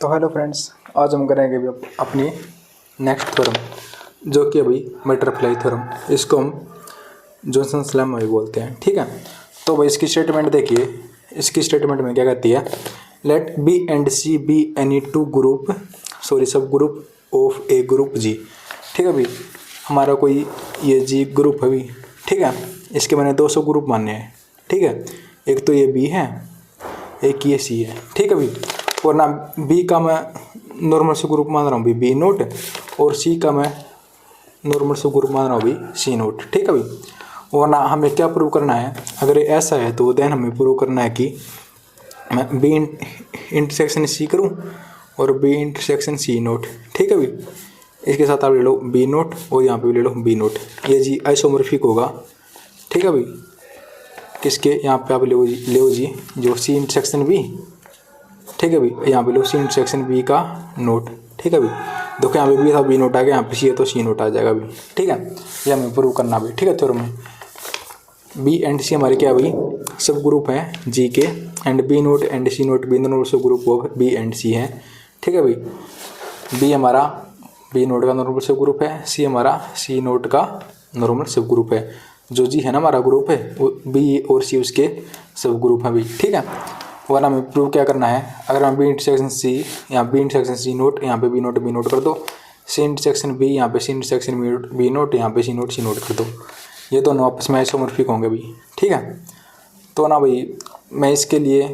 तो hello friends, आज हम करेंगे अभी अपनी नेक्स्ट थ्योरम, जो कि अभी बटरफ्लाई थ्योरम। इसको हम जॉनसन लेमा भी बोलते हैं। ठीक है, तो भाई इसकी स्टेटमेंट देखिए। इसकी स्टेटमेंट में क्या कहती है? Let B and C be any two group subgroup of a group G. ठीक है भाई, हमारा कोई ये जी ग्रुप है भाई। ठीक है, इसके मैंने 200 ग्रुप माने हैं। ठीक है, एक तो ये बी है, एक ये सी है। ठीक है भाई, और ना बी का मैं नॉर्मल से ग्रुप मान रहा हूँ बी नोट, और सी का मैं नॉर्मल से ग्रुप मान रहा हूँ भाई सी नोट। ठीक है भाई, और ना हमें क्या प्रूव करना है? अगर ये ऐसा है तो देन हमें प्रूव करना है कि मैं बी इंटरसेक्शन सी करूँ और बी इंटरसेक्शन सी नोट। ठीक है भाई, इसके साथ आप ले लो बी नोट और यहाँ पे ले लो बी नोट। ये जी आइसोमॉर्फिक होगा। ठीक है भाई, किसके? यहाँ पे आप ले जी जो सी इंटरसेक्शन बी। ठीक है भाई, यहाँ पे लो सी इंटरसेक्शन बी का नोट। ठीक है भाई, देखो यहाँ पे बी था, बी नोट आ गया, यहाँ पे सी है तो सी नोट आ जाएगा भाई। ठीक है, ये हमें प्रूव करना भाई। ठीक है, थ्योरम में बी एंड सी हमारे क्या भाई सब ग्रुप हैं जी के, and B naught and C naught बी दोनों subgroup of B and C है। ठीक है भाई, बी हमारा बी नोट का नॉर्मल सब ग्रुप है, सी हमारा सी नोट का नॉर्मल सब ग्रुप है। जो जी है ना हमारा ग्रुप है, वो बी और सी उसके सब ग्रुप हैं भाई। ठीक है, वरना हमें प्रूव क्या करना है? अगर हम बी इंटरसेक्शन सी, यहाँ बी इंटरसेक्शन सी नोट, यहाँ पे बी नोट कर दो, सी इंटरसेक्शन बी, यहाँ पे सी इंटरसेक्शन बी नोट, यहाँ पे सी नोट कर दो, ये दोनों आपस में आइसोमॉर्फिक होंगे भाई। ठीक है, तो ना भाई मैं इसके लिए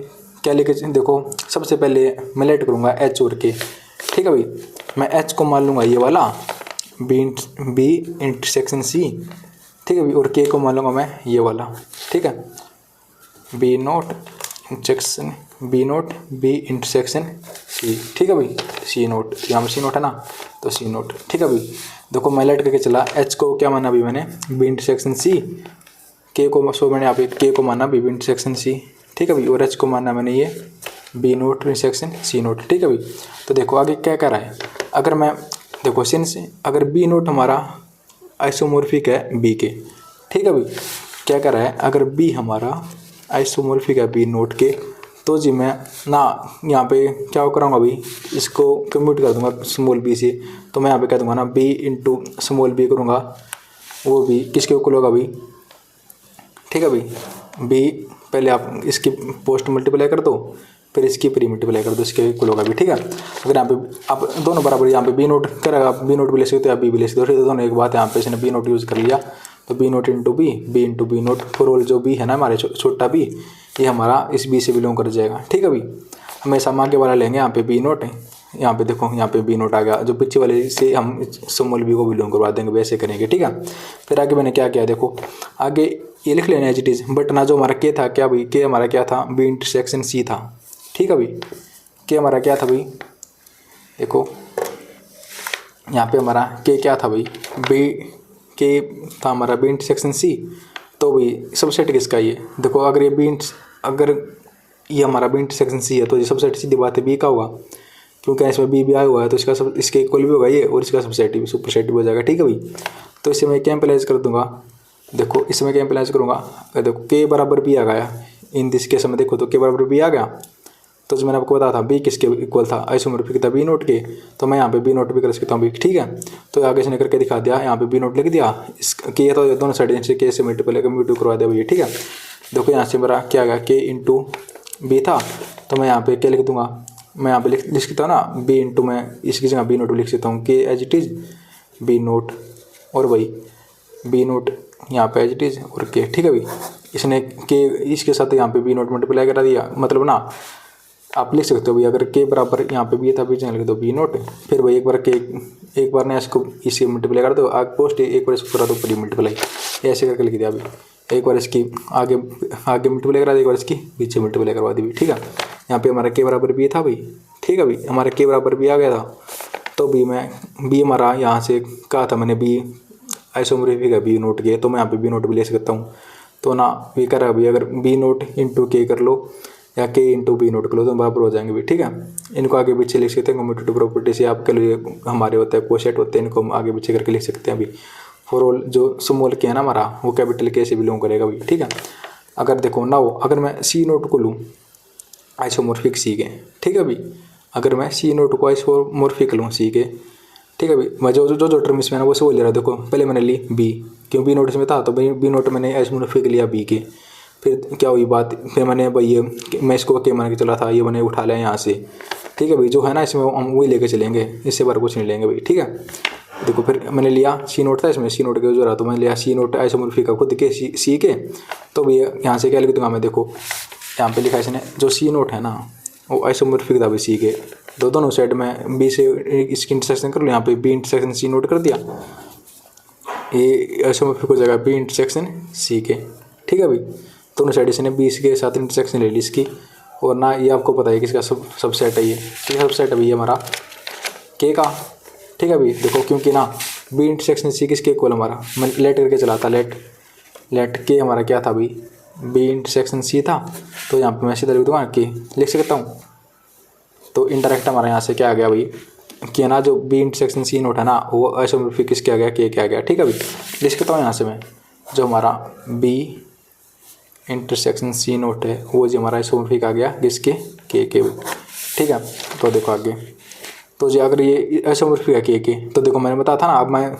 क्या लेके देखो, सबसे पहले मैं लेट करूँगा एच और के। ठीक है भाई, मैं एच को मान लूँगा ये वाला बी इंटरसेक्शन सी। ठीक है भाई, और के को मान लूँगा मैं ये वाला। ठीक है, B naught intersection B note B intersection C. ठीक है भाई, सी नोट, यहाँ पर सी नोट है ना, तो सी नोट। ठीक है भाई, देखो मैं लेट करके चला, एच को क्या माना अभी मैंने बी इंटरसेक्शन सी, के को मैंने यहाँ पे के को माना बी इंटरसेक्शन सी। ठीक है भाई, और एच को माना मैंने ये B naught intersection C naught. ठीक है भाई, तो देखो आगे क्या कर रहा है। अगर मैं देखो सिंस अगर बी नोट हमारा आइसोमॉर्फिक है बी के। ठीक है भाई, क्या कर रहा है? अगर बी हमारा आइसोमॉर्फिक है बी नोट के, तो जी मैं ना यहाँ पे क्या कराऊंगा भाई, इसको कम्यूट कर दूंगा स्मॉल बी से। तो मैं यहाँ पे कह दूंगा ना बी इंटू स्मॉल बी करूँगा, वो भी किसके इक्वल होगा भाई? ठीक है भाई, बी पहले आप इसकी पोस्ट मल्टीप्लाई कर दो, फिर इसकी प्री मल्टीप्लाई कर दो, इसके इक्वल होगा भी। ठीक है, अगर यहाँ पे आप दोनों बराबर, यहाँ पे बी नोट करेगा, आप बी नोट भी ले सकते हो या बी भी ले सकते हो। फिर दोनों एक बात है, यहाँ पे इसने बी नोट यूज़ कर लिया, तो B naught into B naught for all. जो बी है ना हमारे छोटा बी, ये हमारा इस बी से बिलोंग कर जाएगा। ठीक है भाई, हमेशा हम आगे वाला लेंगे, यहाँ पे बी नोट है, यहाँ पे देखो यहाँ पे बी नोट आ गया, जो पीछे वाले से हम स्मॉल बी को बिलोंग करवा देंगे, वैसे करेंगे। ठीक है, फिर आगे मैंने क्या किया देखो, आगे ये लिख लेना एज इट इज़, बट ना जो हमारा के था, क्या भाई के हमारा क्या था? बी इंटरसेक्शन सी था। ठीक है भाई, के हमारा क्या था भाई? देखो यहाँ पे हमारा के क्या था भाई? बी के था हमारा बी इंटरसेक्शन सी। तो भाई सबसेट किसका ये देखो, अगर ये अगर ये हमारा बी इंटरसेक्शन सी है, तो ये सबसेट सीधी बात है बी का होगा, क्योंकि इसमें बी आया हुआ है, तो इसका सब इसके इक्वल भी होगा ये, और इसका सबसेट भी सुपरसेट भी हो जाएगा। ठीक है भाई, तो इसे मैं क्या एम्पलाइज कर दूंगा, देखो इसमें क्या एम्पलाइज करूँगा, देखो के बराबर बी आ गया इन दिस केस में, देखो तो के बराबर बी आ गया। तो जो मैंने आपको बताया था बी किसके इक्वल था? आइसोमॉर्फिक था बी नोट के, तो मैं यहाँ पे बी नोट भी कर सकता हूँ भी। ठीक है, तो आगे इसने करके दिखा दिया, यहाँ पे बी नोट लिख दिया, इस के तो दोनों साइड से के से मल्टीपल करवा दिया भैया। ठीक है, देखो यहाँ से मेरा क्या आ गया, के इंटू बी था, तो मैं यहाँ पे क्या लिख दूंगा, मैं यहाँ पे लिख सकता हूँ ना बी इंटू, मैं इसकी जगह बी नोट भी लिख सकता हूँ, के as it is B naught, और वही बी नोट यहाँ पे एज इट इज़ और के। ठीक है भाई, इसने के इसके साथ यहाँ पे बी नोट मल्टीप्लाई करा दिया, मतलब ना आप लिख सकते हो भाई, अगर के बराबर यहाँ पे बी था, बी लिख दो बी नोट, फिर भाई एक बार ना इसको इससे मल्टीप्लाई कर दो, आगे पोस्ट एक बार इसको करा दो प्री मल्टीप्लाई, ऐसे करके लिख दिया अभी। एक बार इसकी आगे मल्टीप्लाई करा दी, एक बार इसकी पीछे मल्टीप्लाई करवा दी। ठीक है, यहाँ पे हमारा के बराबर बी था भाई। ठीक है भाई, हमारा के बराबर बी आ गया था, तो बी में बी हमारा यहाँ से कहा था मैंने बी आइसोमॉर्फिक है बी नोट के, तो मैं यहाँ पे बी नोट भी ले सकता हूँ। तो ना बी करा भाई, अगर बी नोट इंटू के कर लो या के इंटू बी नोट कर लो, तो बराबर हो जाएंगे भी। ठीक है, इनको आगे पीछे लिख सकते हैं कम्यूटेटिव प्रॉपर्टी से, आपके लिए हमारे होता है कोसेट होते हैं, इनको हम आगे पीछे करके लिख सकते हैं अभी। फॉर ऑल जो स्मॉल के है ना हमारा, वो कैपिटल के से बिलोंग करेगा भाई। ठीक है, अगर देखो ना हो, अगर मैं सी नोट को लूँ आइसोमॉर्फिक सी के, ठीक है भाई, अगर मैं सी नोट को आइसोमॉर्फिक लूँ सी के, ठीक है भाई, मैं जो टर्म इसमें ना वो ले रहा हूँ। देखो पहले मैंने ली बी, क्यों बी नोट इसमें था तो बी नोट मैंने आइसोमॉर्फिक लिया बी के। फिर क्या हुई बात, फिर मैंने भाई ये मैं इसको के मान के चला था, ये मैंने उठा लिया यहाँ से, ठीक है भाई। जो है ना इसमें हम वही लेके चलेंगे, इससे बार कुछ नहीं लेंगे भाई, ठीक है। देखो फिर मैंने लिया सी नोट था इसमें, सी नोट के जो रहा तो मैंने लिया सी नोट आइसोमॉर्फिक का खुद के सी के। तो भैया यहाँ से क्या लिख दूंगा मैं, देखो यहाँ पे लिखा है इसने, जो सी नोट है ना वो आइसोमॉर्फिक था भाई सी के। दोनों साइड में बी से इसकी इंटरसेक्शन कर लो, यहाँ पे बी इंटरसेक्शन सी नोट कर दिया, ये आइसोमॉर्फिक हो जाएगा बी इंटरसेक्शन सी के, ठीक है भाई। दोनों साइड इसने बी के साथ इंटरसेक्शन ले ली इसकी, और ना ये आपको पता है किसका सबसेट है, ये किसका सबसेट है भाई, ये हमारा के का, ठीक है भाई। देखो क्योंकि ना बी इंटरसेक्शन सी किसके इक्वल हमारा, मैं लेट करके चला था, लेट के हमारा क्या था भाई, बी इंटरसेक्शन सी था। तो यहाँ पे मैं सीधा लिख दूँगा के, लिख सकता हूँ। तो इनडायरेक्ट हमारा यहाँ से क्या आ गया भाई कि ना जो बी इंटरसेक्शन सी नोट है ना वो आइसोमॉर्फिक किसके आ गया, के आ गया, ठीक है भाई। लिख सकता हूँ यहाँ से मैं, जो हमारा बी इंटरसेक्शन सी नोट है वो जो हमारा आइसोमॉर्फिक आ गया किसके, के, ठीक है। तो देखो आगे, तो जो अगर ये आइसोमॉर्फिक है के, तो देखो मैंने बताया था ना, अब मैं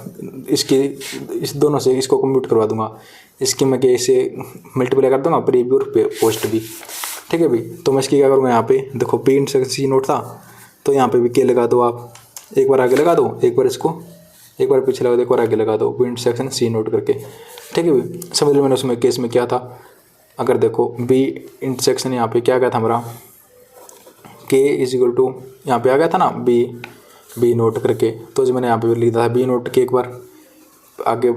इस दोनों से इसको कंप्यूट करवा दूंगा, इसकी मैं के से मल्टीप्लाई कर दूंगा, प्री भी और पोस्ट भी, ठीक है भाई। तो मैं इसकी क्या करूँगा, यहाँ पे देखो बी इंटरसेक्शन सी नोट था, तो यहाँ पे भी के लगा दो आप, एक बार आगे लगा दो, एक बार इसको एक बार पीछे लगा दो, एक बार आगे लगा दो, बी इंटरसेक्शन सी नोट करके, ठीक है भाई। समझ लो मैंने उसमें केस में क्या था, अगर देखो बी इंटरसेक्शन यहाँ पे क्या गया था हमारा, के इज इक्वल टू यहाँ पे आ गया था ना बी नोट करके, तो जो मैंने यहाँ पे लिखा था बी नोट के, एक बार आगे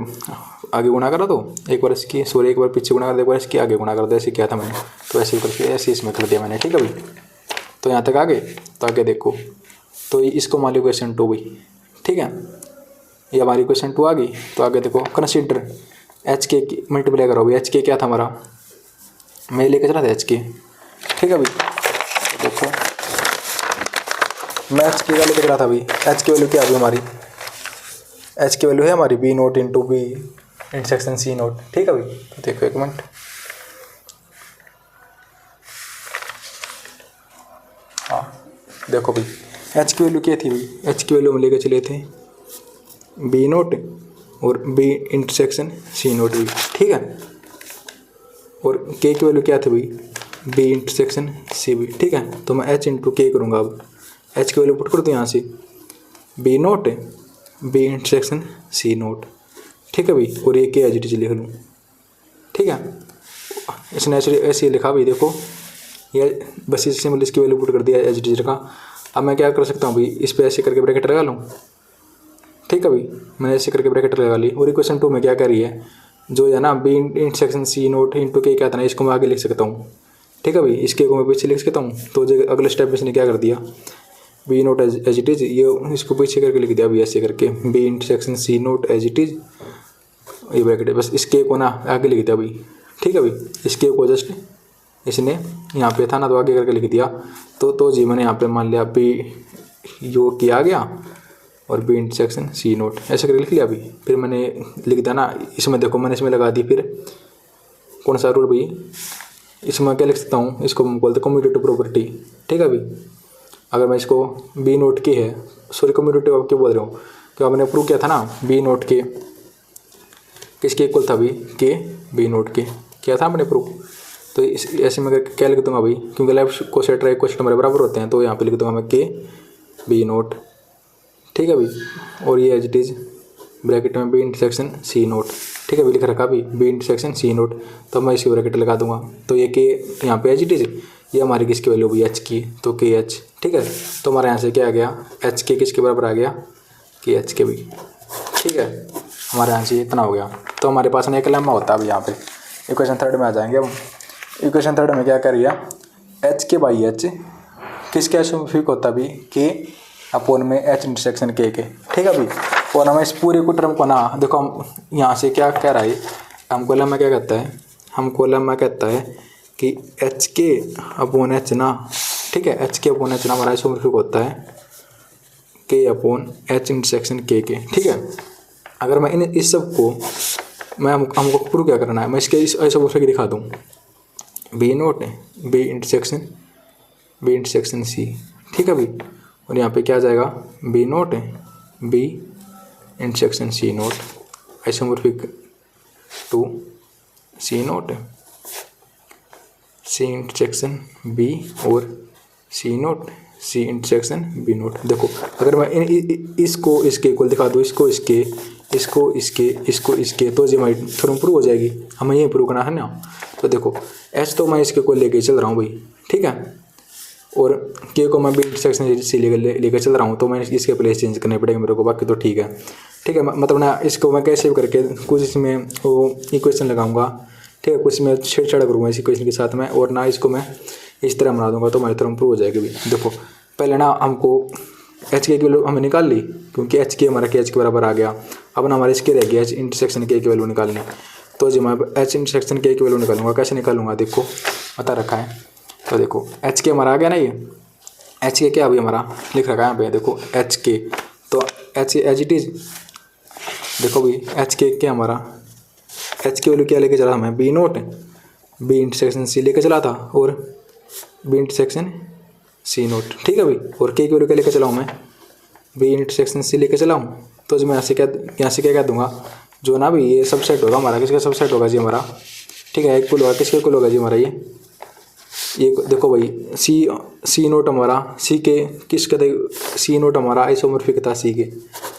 गुणा करा दो, एक बार इसकी सॉरी एक बार पीछे गुणा कर दो, एक बार इसकी आगे गुणा कर दो, ऐसे किया था मैंने। तो ऐसे करके ऐसे इसमें कर दिया मैंने, ठीक है भाई। तो यहाँ तक आगे, तो आगे देखो, तो इसको मान लो क्वेश्चन 2 भाई, ठीक है, ये हमारी क्वेश्चन 2 आ गई। तो आगे देखो कंसीडर एच के मल्टीप्लाई करो भाई, एच के क्या था हमारा, मैं लेके चला था एच के, ठीक है भाई। तो देखो मैं एच के का लेके चला था भाई, एच की वैल्यू क्या है हमारी, एच की वैल्यू है हमारी B naught into B intersection C naught, ठीक है भाई। तो देखो एक मिनट, हाँ देखो भाई एच की वैल्यू क्या थी भाई, एच की वैल्यू हम लेके चले थे बी नोट और बी इंटरसेक्शन सी नोट भी, ठीक है। और के की वैल्यू क्या थी भाई, बी इंटरसेक्शन सी भी, ठीक है। तो मैं एच इंटू के करूँगा, अब एच की वैल्यू पुट कर दूँ यहाँ से, B note B intersection C naught, ठीक है भाई। और ये के एच डी लिख लूँ, ठीक है। इसने ऐसे लिखा भाई, देखो ये बस इससे मतलब इसकी वैल्यू पुट कर दिया एच डी का। अब मैं क्या कर सकता हूँ भाई, इस पर ऐसे करके ब्रैकेट लगा लूँ, ठीक है भाई। मैंने ऐसे करके ब्रैकेट लगा ली। और इक्वेशन 2 में क्या कर रही है, जो है ना B intersection C naught into के क्या था ना, इसको मैं आगे लिख सकता हूँ, ठीक है भाई। इसके को मैं पीछे लिख सकता हूँ। तो जो अगले स्टेप में इसने क्या कर दिया, B naught as it is, ये इसको पीछे करके लिख दिया अभी ऐसे करके, B intersection C naught as it is, ये ब्रैकेट बस इसके को ना आगे लिख दिया भाई, ठीक है भाई। इसके को जस्ट इसने यहाँ पे था ना तो आगे करके लिख दिया। तो जी मैंने यहाँ पे मान लिया बी यो किया गया और बी इंटरसेक्शन सी नोट ऐसे करके लिख लिया अभी। फिर मैंने लिख दिया ना, इसमें देखो मैंने इसमें लगा दी फिर कौन सा रूल भाई, इसमें क्या लिख सकता हूँ, इसको हम बोलते हैं कम्यूटेटिव प्रॉपर्टी, ठीक है भाई। अगर मैं इसको बी नोट की है, सॉरी कम्यूटेटिव आप क्यों बोल रहे हो, तो आपने प्रूव किया था ना बी नोट के किसके इक्वल था भाई, के बी नोट के किया था आपने प्रूव। तो इस ऐसे में क्या लिख दूंगा भाई, क्योंकि लेफ्ट को सेट राइट को सेट हमारे बराबर होते हैं, तो यहाँ पे लिख दूंगा मैं के बी नोट, ठीक है भाई। और ये एज इट इज़ ब्रैकेट में बी इंटरसेक्शन सी नोट, ठीक है भाई लिख रखा भी बी इंटरसेक्शन सी नोट। तो मैं इसकी ब्रैकेट लगा दूंगा। तो ये के यहाँ पे एज इट इज़, ये हमारी किसकी वैल्यू हुई एच की, तो के एच, ठीक है। तो हमारे यहाँ से क्या आ गया, एच के किसके बराबर आ गया, के एच के भी, ठीक है। हमारे यहाँ से इतना हो गया। तो हमारे पास ना एक लेम्मा होता है अभी यहाँ पे। इक्वेशन 3 में आ जाएंगे हम। इक्वेशन 3 में क्या करिए, एच के बाई एच किसके आइसोमॉर्फिक होता भी, के अपोन में एच इंटरसेक्शन के, ठीक है भाई। और हमें इस पूरे को टर्म को ना देखो, हम यहाँ से क्या कह रहा है, हमको लेम्मा क्या कहता है, हमको लेम्मा कहता है कि एच के अपोन एच ना, ठीक है, एच के अपोन एच ना हमारा आइसोमॉर्फिक होता है के अपोन एच इंटरसेक्शन के, ठीक है। अगर मैं इस सब को मैं हमको प्रूव क्या करना है, मैं इसके इस आइसोमॉर्फिक दिखा दूँ, B note B intersection C, ठीक है भाई। और यहाँ पे क्या आ जाएगा, B note B intersection C not isomorphic to C not C intersection B और C not C intersection B not. देखो अगर मैं इसको इसके इक्वल दिखा दूँ, इसको इसके इसको इसके इसको इसके, तो जी हमारी थ्योरम प्रूव हो जाएगी। हमें ये प्रूव करना है ना। तो देखो एच तो मैं इसके इक्वल लेके चल रहा हूँ भाई, ठीक है, और के को मैं बी इंटरसेक्शन सी लेकर चल रहा हूँ, तो मैं इसके प्लेस चेंज करने पड़ेगा मेरे को, बाकी तो ठीक है। ठीक है, मतलब ना इसको मैं कैसे करके कुछ इसमें वो इक्वेशन लगाऊंगा, ठीक है, कुछ मैं छेड़छाड़ करूँगा इस इक्वेशन के साथ में, और ना इसको मैं इस तरह बना दूंगा, तो हमारी थ्योरम प्रूव हो जाएगी भाई। देखो पहले ना हमको एच के वैल्यू हमने निकाल ली, क्योंकि एच के हमारा के एच के बराबर आ गया। अब ना हमारे इसके रह गया एच इंटरसेक्शन के वैल्यू निकालनी। तो जी मैं एच इंटरसेक्शन के वैल्यू निकालूंगा। कैसे निकालूंगा, देखो बता रखा है। तो देखो एच के हमारा आ गया ना, ये एच के क्या अभी हमारा लिख रखा है यहाँ पे, देखो एच के, तो एच एच इट इज, देखो भाई एच के क्या हमारा एच के वैल्यू क्या लेके चला हमें, B note B intersection C लेके चला था, और बी इंटरसेक्शन सी नोट, ठीक है भाई। और के वैल्यू क्या लेके चलाऊँ मैं, बी इंटरसेक्शन सी लेके चलाऊँ। तो जो मैं यहाँ से क्या कह दूँगा, जो ना भाई ये सबसेट होगा हमारा, किसका सबसेट होगा जी हमारा, ठीक है, एक कुल होगा, किसके कुल होगा जी हमारा ये देखो भाई सी नोट हमारा सी के किसके थे, सी नोट हमारा आइसोमॉर्फिक था सी के,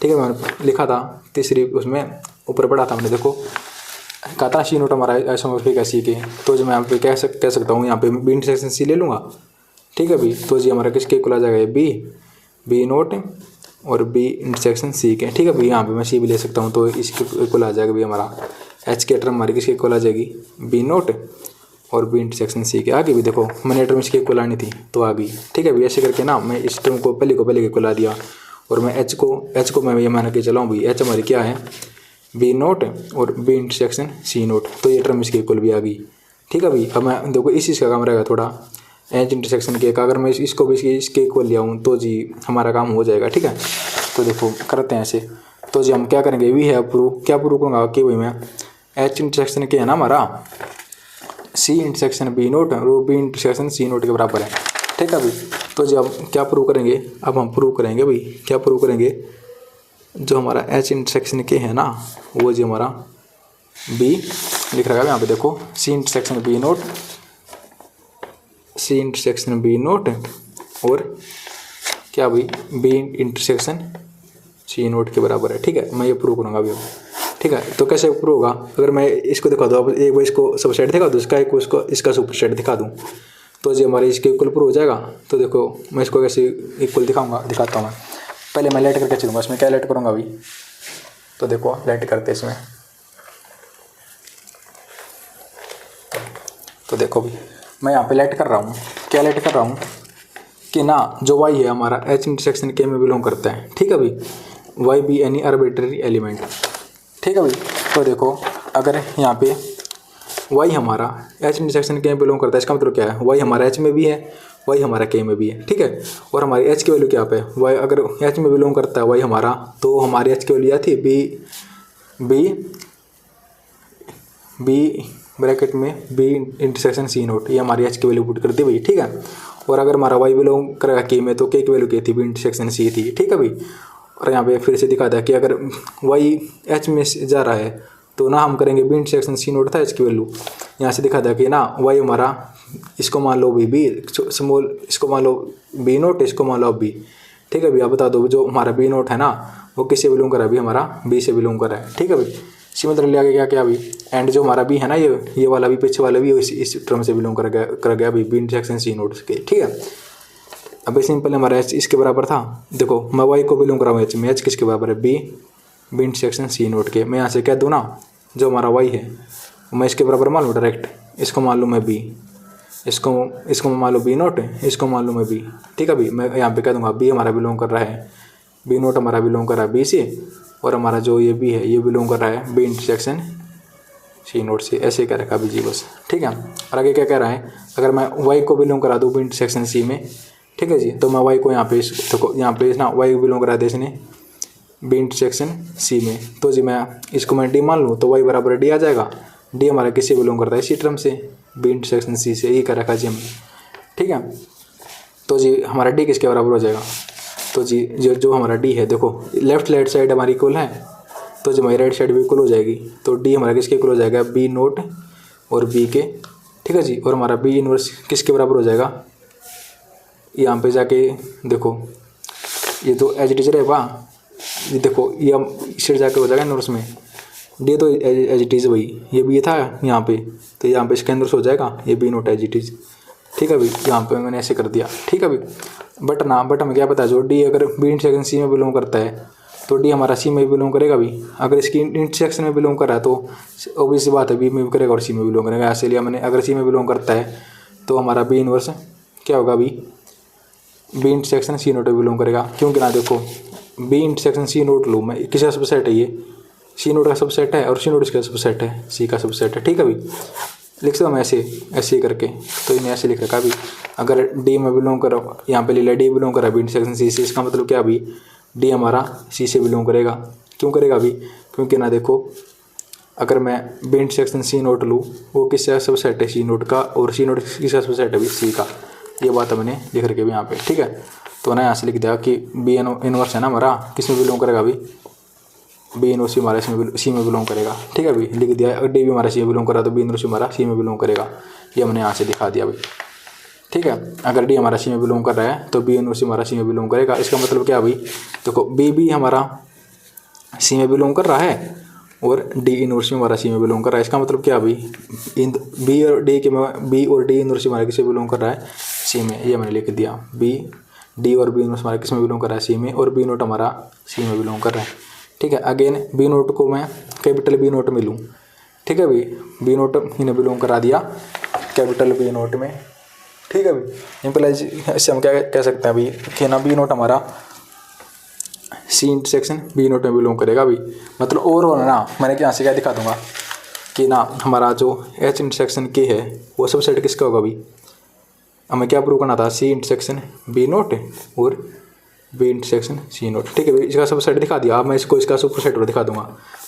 ठीक है, मैंने लिखा था तीसरी उसमें ऊपर पढ़ा था हमने, देखो कहा था सी नोट हमारा आइसोमॉर्फिक है सी के। तो जो मैं यहाँ पे कह सकता हूँ, यहाँ पे बी इंटरसेक्शन सी ले लूँगा, ठीक है भाई। तो जी हमारा किसके इक्वल आ जाएगा, बी नोट और बी इंटरसेक्शन सी के, ठीक है भाई। यहाँ पे मैं सी भी ले सकता हूँ, तो इसके इक्वल आ जाएगा भाई हमारा एच के टर्म हमारी किसके इक्वल आ जाएगी, बी नोट और बी इंटरसेक्शन सी के। आगे भी देखो मैंने टर्म इसके इक्वल आनी थी तो आ गई, ठीक है भाई। ऐसे करके ना मैं इस टर्म को पहले के इक्वल आ दिया, और मैं एच को मैं ये मान के चलाऊँ भाई, एच हमारी क्या है, बी नोट और बी इंटरसेक्शन सी नोट, तो ये टर्म इसके इक्वल भी आ गई, ठीक है भाई। अब मैं देखो इस चीज़ का काम रहेगा थोड़ा एच इंटरसेक्शन के का, अगर मैं इसको भी इसके इक्वल लिया हूँ तो जी हमारा काम हो जाएगा, ठीक है। तो देखो करते हैं ऐसे। तो जी हम क्या करेंगे, वी है प्रूव, क्या प्रूव करूँगा कि भाई मैं एच इंटरसेक्शन के है ना हमारा सी इंटरसेक्शन बी नोट और बी इंटरसेक्शन सी नोट के बराबर है, ठीक है भाई। तो जी अब क्या प्रूव करेंगे, अब हम प्रूव करेंगे भाई, क्या प्रूव करेंगे, जो हमारा एच इंटरसेक्शन के है ना वो जी हमारा बी लिख रखा है यहाँ पे, देखो C intersection B naught C intersection B naught और क्या भाई बी इंटरसेक्शन सी नोट के बराबर है, ठीक है। मैं ये प्रूव करूँगा अभी, ठीक है। तो कैसे प्रूव होगा, अगर मैं इसको दिखा दूँ, अब एक बार इसको सबसेट दिखा दूँ इसका, एक इसको इसका सुपरसेट दिखा दूँ, तो जी हमारे इसके इक्वल प्रूव हो जाएगा। तो देखो मैं इसको कैसे इक्वल दिखाता हूँ मैं। पहले मैं लेट करके चलूँगा, इसमें क्या लेट करूँगा अभी, तो देखो लेट करते इसमें, तो देखो भाई मैं यहाँ पे लेट कर रहा हूँ, क्या लेट कर रहा हूँ कि ना जो वाई है हमारा एच इंटरसेक्शन के में बिलोंग करता है, ठीक है भाई। Y be any arbitrary element, ठीक है भाई। तो देखो अगर यहाँ पे वाई हमारा एच इंटरसेक्शन के में बिलोंग करता है, इसका मतलब क्या है, वाई हमारा एच में भी है, वाई हमारा के में भी है, ठीक है। और हमारी एच की वैल्यू क्या पे, वाई अगर एच में बिलोंग करता है वाई हमारा, तो हमारी एच की वैल्यू क्या थी, बी ब्रैकेट में बी इंटरसेक्शन सी नोट, ये हमारी एच की वैल्यू पुट कर दी भाई, ठीक है। और अगर हमारा वाई बिलोंग करेगा के में, तो के की वैल्यू क्या थी, बी इंटरसेक्शन सी थी, ठीक है भाई। और यहाँ पे फिर से दिखा था कि अगर वाई एच में जा रहा है तो ना हम करेंगे बी इंटरसेक्शन सी नोट था एच की वैल्यू, यहाँ से दिखा था कि ना वाई हमारा इसको मान लो बी स्मॉल, इसको मान लो बी नोट, इसको मान लो बी, ठीक है भाई। आप बता दो जो हमारा बी नोट है ना वो किससे बिलोंग कर रहा है, अभी हमारा बी से बिलोंग कर रहा है, ठीक है भाई। इसी मतलब ले आगे क्या क्या अभी, एंड जो हमारा बी है ना ये वाला भी, पीछे वाला भी इस टर्म से बिलोंग कर गया अभी, बी इंटरसेक्शन सी नोट के, ठीक है। अब सिंपल हमारा एच इसके बराबर था, देखो मैं वाई को बिलोंग कर रहा हूँ एच में, एच किसके बराबर है, बी इंटरसेक्शन सी नोट के। मैं यहाँ से कह दूँ ना जो हमारा वाई है मैं इसके बराबर मान लूँ डायरेक्ट, इसको मान लूँ मैं बी, इसको मान लो बी नोट, इसको मान लूँ मैं बी, ठीक है भाई। मैं यहाँ पे कह दूँगा बी हमारा बिलोंग कर रहा है, बी नोट हमारा बिलोंग कर रहा है बी से, और हमारा जो ये बी है ये बिलोंग कर रहा है बी इंटरसेक्शन सी नोट से, ऐसे कह रखा बी जी बस, ठीक है। और आगे क्या कह रहा है, अगर मैं वाई को बिलोंग करा दूँ बी इंटरसेक्शन सी में, ठीक है जी, तो मैं वाई को यहाँ पे देखो यहाँ पे ना वाई बिलोंग करा दे इसने बी इंटरसेक्शन सी में, तो जी मैं इसको मैं डी मान लूँ तो वाई बराबर डी आ जाएगा। डी हमारा किससे बिलोंग करता है, इसी टर्म से, बी इंटरसेक्शन सी से, यही कर रखा जी हमने, ठीक है। तो जी हमारा डी किसके बराबर हो जाएगा, तो जी जो हमारा डी है, देखो लेफ्ट राइट साइड हमारी इक्वल है, तो जो हमारी राइट साइड भी इक्वल हो जाएगी, तो डी हमारा किसके इक्वल हो जाएगा, बी नोट और बी के, ठीक है जी। और हमारा बी इनवर्स किसके बराबर हो जाएगा, यहाँ पे जाके देखो ये तो एज इट इज रहेगा, ये देखो ये हम इस जाके हो जाएगा इनवर्स में, डी तो एज इट इज वही, ये बी था यहाँ पे, तो यहाँ पे इसका इनवर्स हो जाएगा ये B naught as it is, ठीक है भाई। यहाँ पे मैंने ऐसे कर दिया, ठीक है भाई। बट हमें क्या पता है, जो डी अगर बी इंटरसेक्शन सी में बिलोंग करता है तो डी हमारा सी में बिलोंग करेगा भी, अगर इसकी इंटरसेक्शन में बिलोंग कर रहा है तो ऑब्वियस सी बात है बी में भी करेगा और सी में बिलोंग करेगा। ऐसे लिया मैंने, अगर सी में बिलोंग करता है तो हमारा बी इनवर्स क्या होगा, बी इंटरसेक्शन सी नोट में बिलोंग करेगा, क्योंकि ना देखो बी इंटरसेक्शन सी नोट लूँ मैं, किसका सबसेट है ये, सी नोट का सबसेट है और सी नोट इसका सबसेट है, सी का सबसेट है, ठीक है भाई। लिख सकता हूँ ऐसे ऐसे करके, तो इन्हें ऐसे लिख रखा अभी, अगर डी में बिलोंग करो, यहाँ पे ले लिया डी बिलोंग करा बी इंटरसेक्शन सी से, इसका मतलब क्या अभी डी हमारा सी से बिलोंग करेगा, क्यों करेगा अभी, क्योंकि ना देखो अगर मैं बी इंटरसेक्शन सी नोट लूँ वो किसका सबसेट है, सी नोट का, और सी नोट किसका सबसेट है, सी का, ये बात मैंने लिख रखी है यहाँ पे, ठीक है। तो ना यहाँ से लिख दिया कि बी इनवर्स है ना हमारा किस में बिलोंग करेगा अभी, बी इनवर्स हमारा सी में बिलोंग करेगा, ठीक है भाई, लिख दिया। अगर डी भी हमारा सी में बिलोंग कर रहा है तो बी इनवर्स हमारा सी में बिलोंग करेगा, ये हमने यहाँ से दिखा दिया भाई, ठीक है। अगर डी हमारा सी में बिलोंग कर रहा है तो बी इनवर्स हमारा सी में बिलोंग करेगा। इसका मतलब क्या भाई, देखो बी भी हमारा सी में बिलोंग कर रहा है और डी इनवर्स हमारा सी में बिलोंग कर रहा है। इसका मतलब क्या भाई, बी और डी के में बी और डी इनवर्स हमारा किस में बिलोंग कर रहा है, सी में, ये मैंने लिख दिया। बी डी और बी इनवर्स हमारा किस में बिलोंग कर रहा है, सी में, और बी नोट हमारा सी में बिलोंग कर रहा है, ठीक है। अगेन बी नोट को मैं कैपिटल बी नोट में लूँ, ठीक है भाई, बी नोट इन्हें बिलोंग करा दिया कैपिटल बी नोट में, ठीक है भाई। सिंपलाइज इससे हम क्या कह सकते हैं भाई कि ना बी नोट हमारा सी इंटरसेक्शन बी नोट में बिलोंग करेगा भाई, मतलब ओवरऑल ना मैंने यहाँ से क्या दिखा दूंगा कि ना हमारा जो एच इंटरसेक्शन के है वो सबसेट किसका होगा भाई, हमें क्या प्रूव करना था, सी इंटरसेक्शन बी नोट और बी इंटरसेक्शन सी नोट, ठीक है भाई। इसका सबसेट दिखा दिया, अब मैं इसका सुपरसेट और दिखा दूंगा,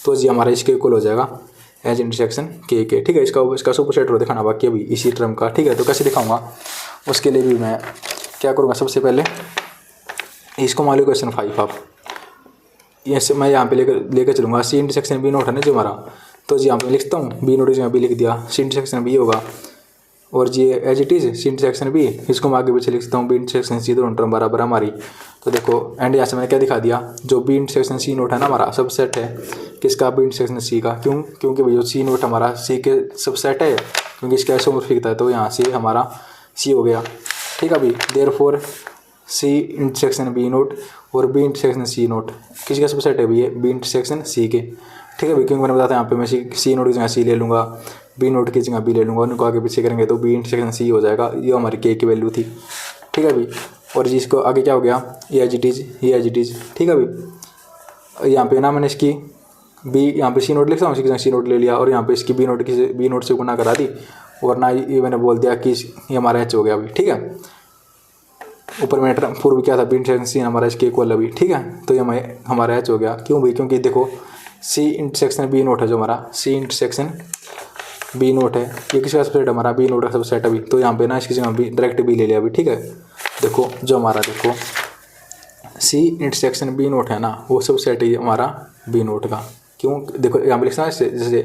तो जी हमारा इसके इक्वल हो जाएगा एच इंटरसेक्शन के, ठीक है। इसका सुपरसेट और दिखाना बाकी अभी इसी टर्म का, ठीक है। तो कैसे दिखाऊंगा उसके लिए भी मैं क्या करूँगा, सबसे पहले इसको मान लो क्वेश्चन 5 आप ये मैं यहाँ पे लेकर चलूँगा, सी इंटरसेक्शन बी नोट है ना जो हमारा, तो जी यहाँ पे लिखता हूँ बी नोट यहाँ भी लिख दिया, सी इंटरसेक्शन बी होगा और जी as it is C intersection B, इसको मैं आगे पीछे लिख सकता हूँ बी इंटरसेक्शन सी, दोनों टर्म बराबर हमारी। तो देखो एंड यहाँ से मैंने क्या दिखा दिया, जो बी इंटरसेक्शन सी नोट है ना हमारा सबसेट है किसका, बी इंटरसेक्शन सी का, क्योंकि भाई सी नोट हमारा सी के सबसेट है, क्योंकि इसका ऐसोमॉर्फिक था, तो यहाँ से हमारा सी हो गया, ठीक है भाई। Therefore C intersection B naught और बी इंटरसेक्शन सी नोट किसी का सबसेट है भैया, बी इंटरसेक्शन सी के, ठीक है भाई। क्योंकि मैंने बताया यहाँ पे मैं सी नोट की जगह सी ले लूँगा, बी नोट की जगह बी ले लूँगा, उनको आगे पीछे करेंगे तो बी इंटरसेक्शन सी हो जाएगा, ये हमारी के की वैल्यू थी, ठीक है भाई। और जी इसको आगे क्या हो गया, ये एज इट इज, ठीक है भाई। यहाँ पे ना मैंने इसकी बी यहाँ पे सी नोट लिखता हूँ, इसकी जगह सी नोट ले लिया, और यहाँ पे इसकी बी नोट से गुना करा दी, और ना ये मैंने बोल दिया कि ये हमारा एच हो गया अभी, ठीक है। ऊपर में पूर्व क्या था, बी इंटरसेक्शन सी हमारा इसके इक्वल अभी, ठीक है। तो ये हमारा एच हो गया, क्यों भाई, क्योंकि देखो सी इंटरसेक्शन बी नोट है जो हमारा, सी इंटरसेक्शन बी नोट है, ये किसका सबसेट है हमारा, बी नोट का सबसेट अभी, तो यहाँ पे ना इसकी जगह बी डायरेक्ट बी ले लिया अभी, ठीक है। देखो जो हमारा देखो सी इंटरसेक्शन बी नोट है ना वो सबसेट है हमारा बी नोट का, क्यों देखो यहाँ पे लिखना है जैसे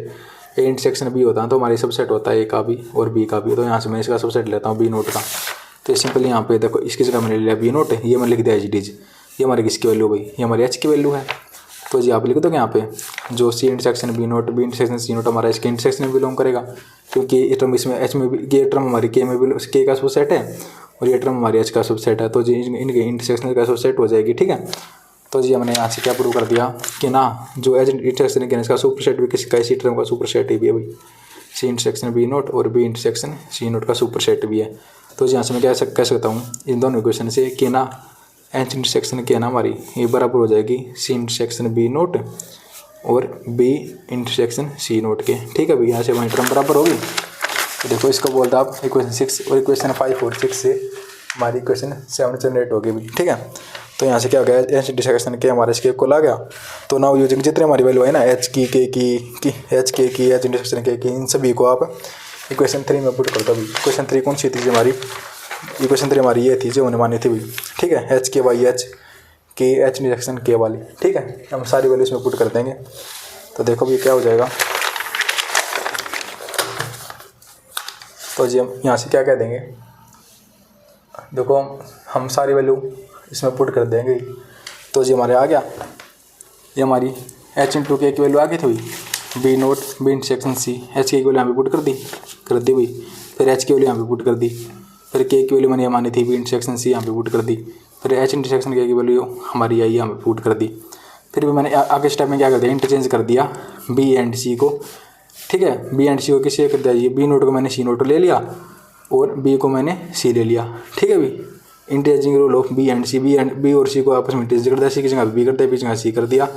ए इंटरसेक्शन बी होता है तो हमारी सबसेट होता है ए का भी और बी का भी, तो यहाँ से मैं इसका सबसेट लेता हूँ बी नोट का। तो सिंपली यहाँ पे देखो इसकी जगह मैंने ले लिया बी नोट, ये मैंने लिख दिया एच इट इज, ये हमारी किसकी वैल्यू भाई, ये हमारी एच की वैल्यू है। तो जी आप लिख दो यहाँ पे जो C intersection B note B intersection C naught हमारा इसके इंटरसेक्शन में बिलोंग करेगा, क्योंकि ये टर्म इसमें एच में भी, ये टर्म हमारी के में भी के का सबसेट है और ये टर्म हमारी एच का सबसेट है, तो जी इनके इंटरसेक्शन का सबसेट हो जाएगी, ठीक है। तो जी हमने यहाँ से क्या प्रूव कर दिया कि ना जो एच इंटरसेक्शन के इसका सुपरसेट भी किसी का इसी टर्म का सुपरसेट ही भी है भाई, सी इंटरसेक्शन बी नोट और बी इंटरसेक्शन सी नोट का सुपरसेट भी है। तो यहाँ से मैं क्या कह सकता हूँ इन दोनों इक्वेशन से कि ना एच इंटरसेक्शन के ना हमारी ये बराबर हो जाएगी सी इंटरसेक्शन बी नोट और बी इंटरसेक्शन सी नोट के, ठीक है भाई। यहाँ से वही टर्म बराबर होगी। तो देखो इसको बोलता आप इक्वेशन 6 और इक्वेशन 5 और 6 से हमारी इक्वेशन 7 जनरेट होगी भाई, ठीक है। तो यहाँ से क्या हो गया, एच इंटरसेक्शन के हमारे इसके इक्वल आ गया। तो नाउ यूजिंग जितने हमारी वैल्यू है ना एच की के की एच के की एच इंटरसेक्शन के की, इन सभी को आप इक्वेशन 3 में पुट कर दो। इक्वेशन 3 कौन सी थी हमारी, इक्वेशन 3 हमारी ये थी जो हमने मानी थी भाई, ठीक है, एच के वाई एच के एच इंटरसेक्शन के वाली, ठीक है। हम सारी वैल्यू इसमें पुट कर देंगे तो देखो भी क्या हो जाएगा। तो जी हम यहाँ से क्या कह देंगे, देखो हम सारी वैल्यू इसमें पुट कर देंगे तो जी हमारे आ गया, ये हमारी एच इंटू के की वैल्यू आ गई थी भाई, B note B intersection C, H के वैल्यू यहाँ पे पुट कर दी भाई, फिर एच की वैल्यू यहाँ पे पुट कर दी, फिर के की वैल्यू मैंने मानी थी बी इंटरसेक्शन सी यहाँ पे पुट कर दी, फिर एच इंटरसेक्शन के की वैल्यू हमारी आई यहाँ पे पुट कर दी। फिर भी मैंने आगे स्टेप में क्या कर दिया, इंटरचेंज कर दिया बी एंड सी को, ठीक है, बी एंड सी को किससे कर दिया, ये बी नोट को मैंने सी नोट ले लिया और बी को मैंने सी ले लिया, ठीक है भाई। Interchanging rule of B and C, B और सी को आपस में इंटरचेंज कर दिया, सी की जगह बी कर दिया, बी की जगह सी कर दिया,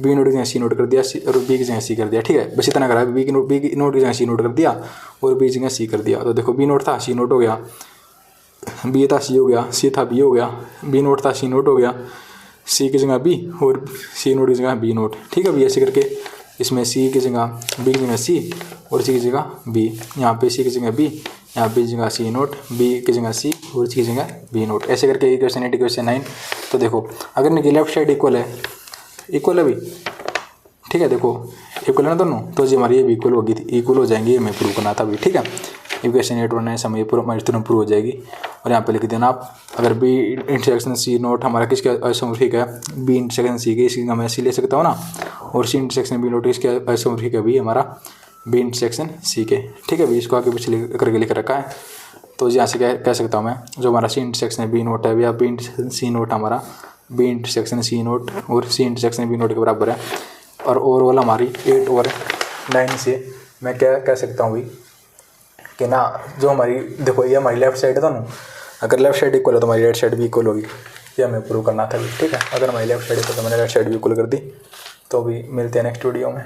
बी नोट की जगह सी नोट कर दिया और बी की जगह सी कर दिया, ठीक है। बस इतना करा, बी की नोट की जगह सी नोट कर दिया और बी की जगह सी कर दिया। तो देखो बी नोट था सी नोट हो गया, बी था सी हो गया, सी था बी हो गया, बी नोट था सी नोट हो गया, सी की जगह बी और सी नोट की जगह बी नोट, ठीक है भाई। ऐसे करके इसमें सी की जगह बी की जगह सी और सी की जगह बी, यहाँ पे सी की जगह बी, यहाँ बी की जगह सी नोट, बी की जगह सी और सी की जगह बी नोट, ऐसे करके इक्वेशन 8 इक्वेशन 9। तो देखो अगर इनकी लेफ्ट साइड इक्वल है भाई, ठीक है, देखो इक्वल है ना दोनों, तो जी हमारी ये भी इक्वल होगी, इक्वल हो जाएंगी, ये हमें प्रूव करना था भाई, ठीक है। इक्वेशन 8 और 9 से हमें हमारी प्रूव हो जाएगी। और यहाँ पे लिख देना आप, अगर बी इंटरसेक्शन सी नोट हमारा किसके आइसोमॉर्फिक है, बी इंटरसेक्शन सी के, इसकी मैं सी ले सकता हूँ ना, और सी इंटरसेक्शन बी नोट इसके आइसोमॉर्फिक है भी हमारा बी इंटरसेक्शन सी के, ठीक है भाई। इसको आगे पीछे करके लिख रखा है। तो यहाँ से क्या कह सकता हूँ मैं, जो हमारा सी इंटरसेक्शन बी नोट है या बी इंटरसेक्शन सी नोट हमारा बी इंटरसेक्शन सी नोट और सी इंटरसेक्शन बी नोट के बराबर है। और ओवरऑल हमारी 8 और 9 से मैं क्या कह सकता हूँ भाई कि ना, जो हमारी देखो ये हमारी लेफ्ट साइड है दोनों, अगर लेफ्ट साइड इक्वल है तो हमारी राइट साइड भी इक्वल होगी, ये हमें प्रूव करना था, ठीक है। अगर हमारी लेफ्ट साइड इक्वल तो मैंने राइट साइड भी इक्वल कर दी। तो भी मिलते हैं नेक्स्ट वीडियो में।